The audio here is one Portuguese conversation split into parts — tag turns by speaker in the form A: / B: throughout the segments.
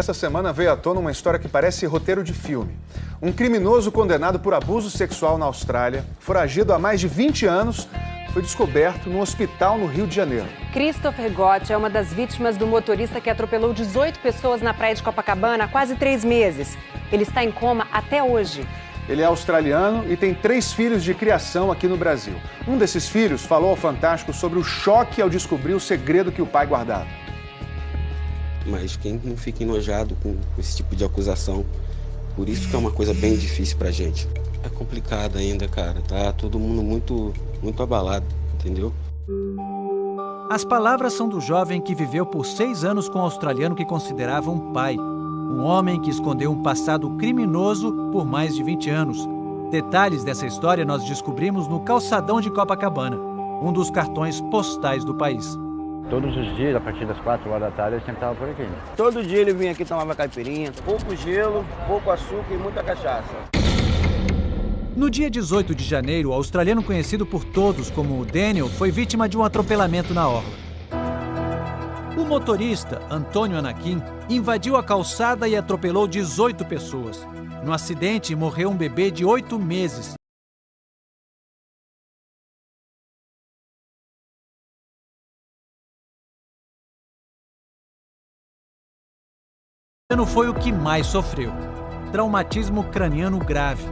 A: Essa semana veio à tona uma história que parece roteiro de filme. Um criminoso condenado por abuso sexual na Austrália, foragido há mais de 20 anos, foi descoberto num hospital no Rio de Janeiro.
B: Christopher Gott é uma das vítimas do motorista que atropelou 18 pessoas na praia de Copacabana há quase 3 meses. Ele está em coma até hoje.
A: Ele é australiano e tem 3 filhos de criação aqui no Brasil. Um desses filhos falou ao Fantástico sobre o choque ao descobrir o segredo que o pai guardava.
C: Mas quem não fica enojado com esse tipo de acusação, por isso que é uma coisa bem difícil pra gente. É complicado ainda, cara, tá todo mundo muito abalado, entendeu?
D: As palavras são do jovem que viveu por 6 anos com um australiano que considerava um pai. Um homem que escondeu um passado criminoso por mais de 20 anos. Detalhes dessa história nós descobrimos no calçadão de Copacabana, um dos cartões postais do país.
E: Todos os dias, a partir das 4 horas da tarde, ele sempre estava por aqui.
F: Todo dia ele vinha aqui, tomava caipirinha, pouco gelo, pouco açúcar e muita cachaça.
D: No dia 18 de janeiro, o australiano conhecido por todos como Daniel foi vítima de um atropelamento na orla. O motorista, Antônio Anaquim, invadiu a calçada e atropelou 18 pessoas. No acidente, morreu um bebê de 8 meses. Foi o que mais sofreu. Traumatismo craniano grave.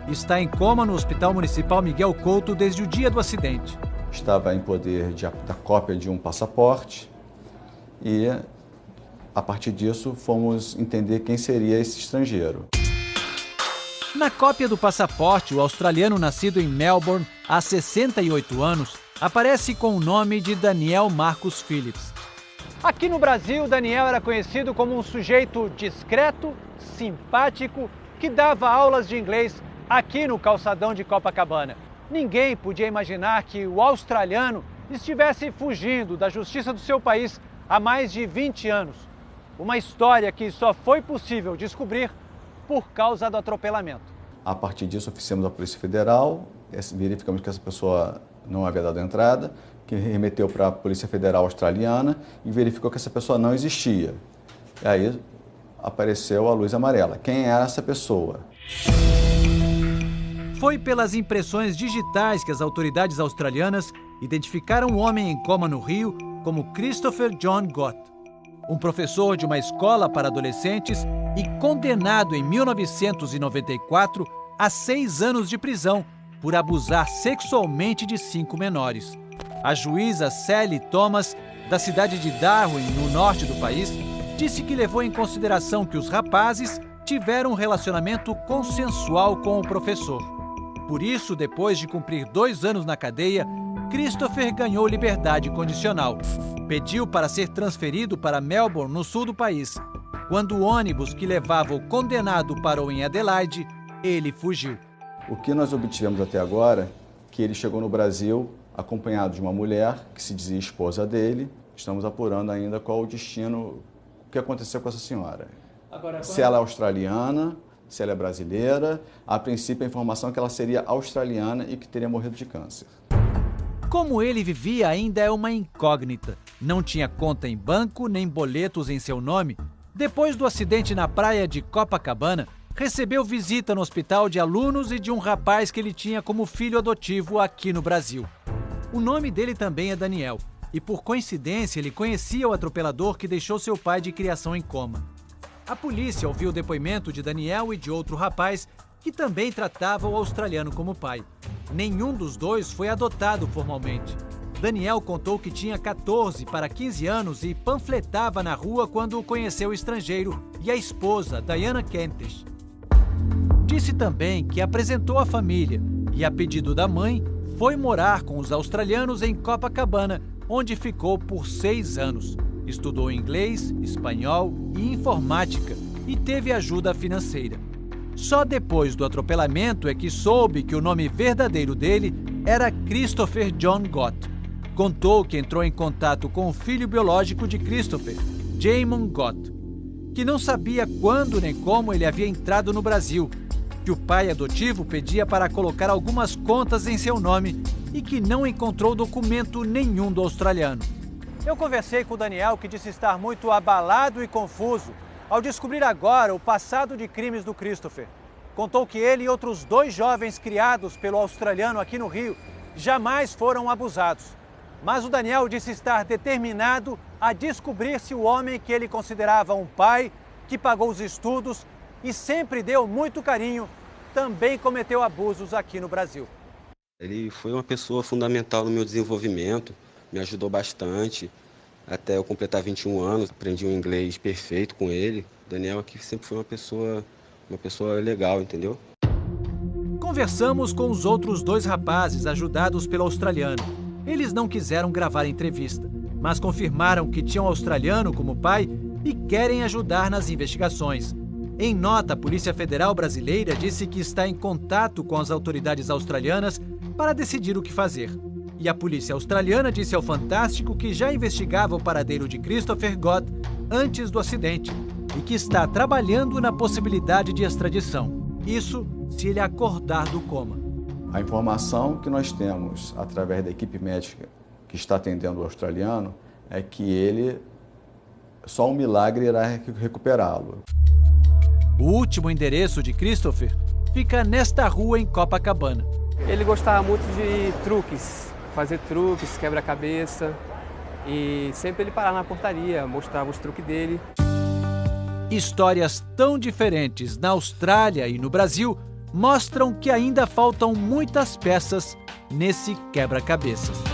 D: Está em coma no Hospital Municipal Miguel Couto desde o dia do acidente.
G: Estava em poder da cópia de um passaporte e, a partir disso, fomos entender quem seria esse estrangeiro.
D: Na cópia do passaporte, o australiano nascido em Melbourne há 68 anos aparece com o nome de Daniel Marcus Phillips. Aqui no Brasil, Daniel era conhecido como um sujeito discreto, simpático, que dava aulas de inglês aqui no calçadão de Copacabana. Ninguém podia imaginar que o australiano estivesse fugindo da justiça do seu país há mais de 20 anos. Uma história que só foi possível descobrir por causa do atropelamento.
G: A partir disso, oficiamos a Polícia Federal, verificamos que essa pessoa não havia dado entrada, que remeteu para a Polícia Federal Australiana e verificou que essa pessoa não existia. E aí apareceu a luz amarela. Quem era essa pessoa?
D: Foi pelas impressões digitais que as autoridades australianas identificaram o homem em coma no Rio como Christopher John Gott, um professor de uma escola para adolescentes e condenado em 1994 a 6 anos de prisão por abusar sexualmente de 5 menores. A juíza Sally Thomas, da cidade de Darwin, no norte do país, disse que levou em consideração que os rapazes tiveram um relacionamento consensual com o professor. Por isso, depois de cumprir 2 anos na cadeia, Christopher ganhou liberdade condicional. Pediu para ser transferido para Melbourne, no sul do país. Quando o ônibus que levava o condenado parou em Adelaide, ele fugiu.
G: O que nós obtivemos até agora é que ele chegou no Brasil acompanhado de uma mulher que se dizia esposa dele. Estamos apurando ainda qual o destino, o que aconteceu com essa senhora. Se ela é australiana, se ela é brasileira. A princípio, a informação é que ela seria australiana e que teria morrido de câncer.
D: Como ele vivia ainda é uma incógnita. Não tinha conta em banco nem boletos em seu nome. Depois do acidente na praia de Copacabana, recebeu visita no hospital de alunos e de um rapaz que ele tinha como filho adotivo aqui no Brasil. O nome dele também é Daniel, e por coincidência ele conhecia o atropelador que deixou seu pai de criação em coma. A polícia ouviu o depoimento de Daniel e de outro rapaz que também tratava o australiano como pai. Nenhum dos dois foi adotado formalmente. Daniel contou que tinha 14 para 15 anos e panfletava na rua quando o conheceu o estrangeiro e a esposa, Diana Kentish. Disse também que apresentou a família e, a pedido da mãe, foi morar com os australianos em Copacabana, onde ficou por 6 anos. Estudou inglês, espanhol e informática e teve ajuda financeira. Só depois do atropelamento é que soube que o nome verdadeiro dele era Christopher John Gott. Contou que entrou em contato com o filho biológico de Christopher, Jamon Gott, que não sabia quando nem como ele havia entrado no Brasil, que o pai adotivo pedia para colocar algumas contas em seu nome e que não encontrou documento nenhum do australiano. Eu conversei com o Daniel, que disse estar muito abalado e confuso ao descobrir agora o passado de crimes do Christopher. Contou que ele e outros 2 jovens criados pelo australiano aqui no Rio jamais foram abusados. Mas o Daniel disse estar determinado a descobrir se o homem que ele considerava um pai, que pagou os estudos e sempre deu muito carinho, também cometeu abusos aqui no Brasil.
C: Ele foi uma pessoa fundamental no meu desenvolvimento, me ajudou bastante. Até eu completar 21 anos, aprendi um inglês perfeito com ele. O Daniel aqui sempre foi uma pessoa legal, entendeu?
D: Conversamos com os outros 2 rapazes ajudados pelo australiano. Eles não quiseram gravar a entrevista, mas confirmaram que tinham um australiano como pai e querem ajudar nas investigações. Em nota, a Polícia Federal Brasileira disse que está em contato com as autoridades australianas para decidir o que fazer. E a polícia australiana disse ao Fantástico que já investigava o paradeiro de Christopher Gott antes do acidente e que está trabalhando na possibilidade de extradição. Isso se ele acordar do coma.
G: A informação que nós temos através da equipe médica que está atendendo o australiano é que ele, só um milagre irá recuperá-lo.
D: O último endereço de Christopher fica nesta rua em Copacabana.
H: Ele gostava muito de truques, fazer truques, quebra-cabeça, e sempre ele parava na portaria, mostrava os truques dele.
D: Histórias tão diferentes na Austrália e no Brasil mostram que ainda faltam muitas peças nesse quebra-cabeças.